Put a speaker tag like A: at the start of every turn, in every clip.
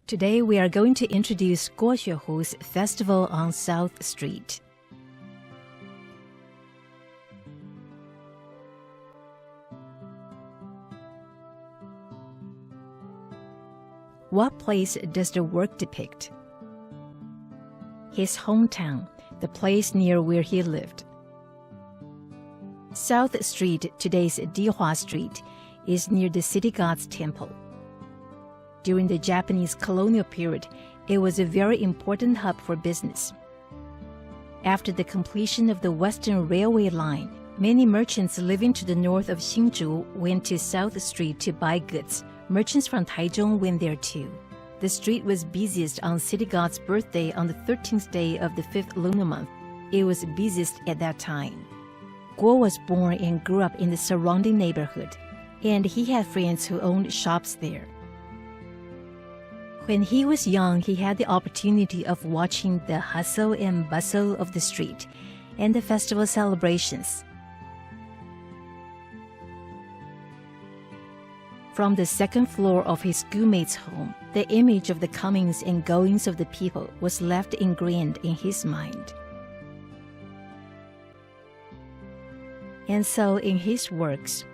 A: Today we are going to introduce Kuo Hsueh-hu's Festival on South Street. What place does the work depict? His hometown, the place near where he lived. South Street, today's Dihua Street, is near the city god's temple. During the Japanese colonial period, it was a very important hub for business. After the completion of the Western Railway line, many merchants living to the north of Hsinchu went to South Street to buy goods. Merchants from Taichung went there too. The street was busiest on city god's birthday on the 13th day of the 5th lunar month. It was busiest at that time. Kuo was born and grew up in the surrounding neighborhood, and he had friends who owned shops there. When he was young, he had the opportunity of watching the hustle and bustle of the street and the festival celebrations. From the second floor of his schoolmate's home, the image of the comings and goings of the people was left ingrained in his mind. And so in his works,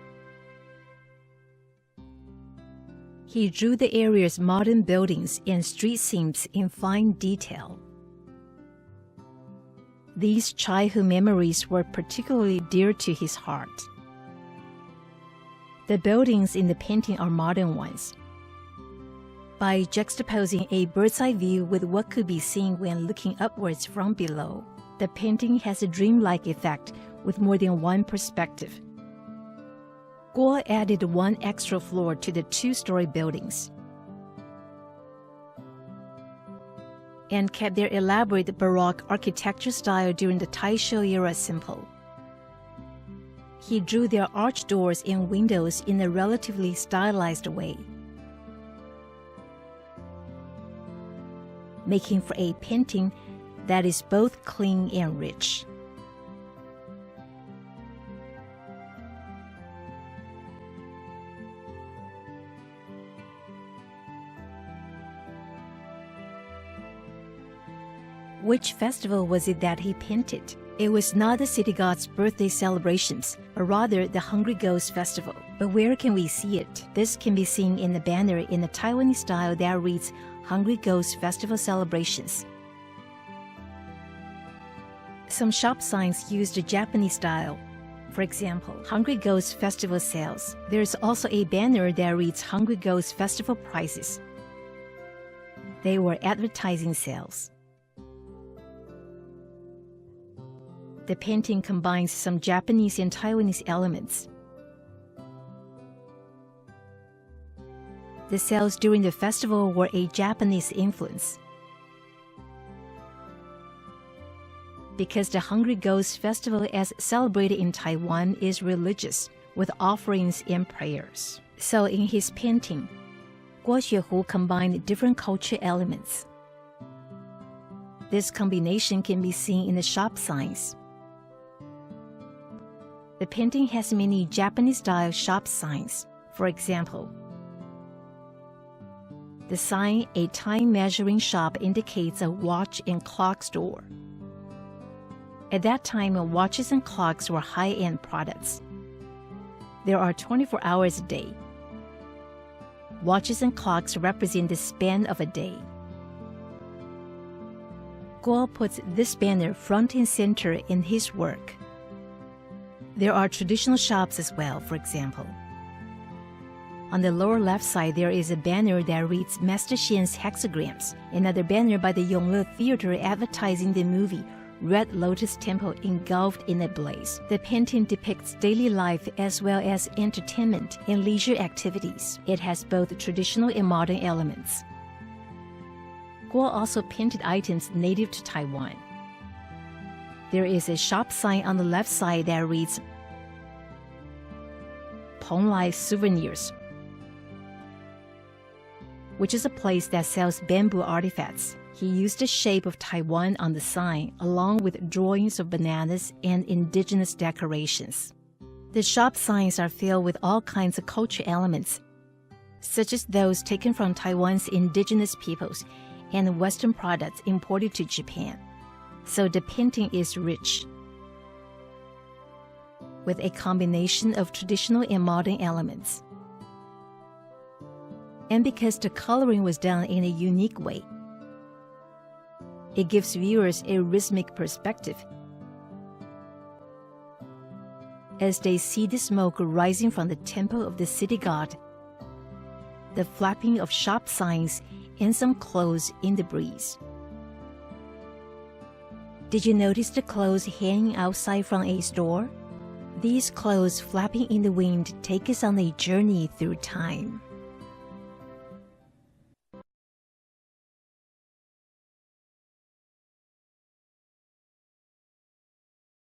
A: he drew the area's modern buildings and street scenes in fine detail. These childhood memories were particularly dear to his heart. The buildings in the painting are modern ones. By juxtaposing a bird's-eye view with what could be seen when looking upwards from below, the painting has a dreamlike effect with more than one perspective. Kuo added one extra floor to the two-story buildings and kept their elaborate Baroque architecture style during the Taisho era simple. He drew their arched doors and windows in a relatively stylized way, making for a painting that is both clean and rich. Which festival was it that he painted? It was not the city god's birthday celebrations, but rather the Hungry Ghost Festival. But where can we see it? This can be seen in the banner in the Taiwanese style that reads Hungry Ghost Festival Celebrations. Some shop signs used the Japanese style. For example, Hungry Ghost Festival Sales. There is also a banner that reads Hungry Ghost Festival Prices. They were advertising sales. The painting combines some Japanese and Taiwanese elements. The sales during the festival were a Japanese influence. Because the Hungry Ghost Festival as celebrated in Taiwan is religious, with offerings and prayers. So in his painting, Kuo Hsueh-hu combined different culture elements. This combination can be seen in the shop signs. The painting has many Japanese-style shop signs. For example, the sign, a time-measuring shop, indicates a watch and clock store. At that time, watches and clocks were high-end products. There are 24 hours a day. Watches and clocks represent the span of a day. Kuo puts this banner front and center in his work. There are traditional shops as well, for example. On the lower left side, there is a banner that reads Master Xian's Hexagrams, another banner by the Yongle Theater advertising the movie Red Lotus Temple engulfed in a blaze. The painting depicts daily life as well as entertainment and leisure activities. It has both traditional and modern elements. Kuo also painted items native to Taiwan. There is a shop sign on the left side that reads Ponglai Souvenirs, which is a place that sells bamboo artifacts. He used the shape of Taiwan on the sign, along with drawings of bananas and indigenous decorations. The shop signs are filled with all kinds of culture elements, such as those taken from Taiwan's indigenous peoples and Western products imported to Japan. So the painting is rich, with a combination of traditional and modern elements. And because the coloring was done in a unique way, it gives viewers a rhythmic perspective as they see the smoke rising from the temple of the city god, the flapping of shop signs, and some clothes in the breeze. Did you notice the clothes hanging outside from a store? These clothes flapping in the wind take us on a journey through time.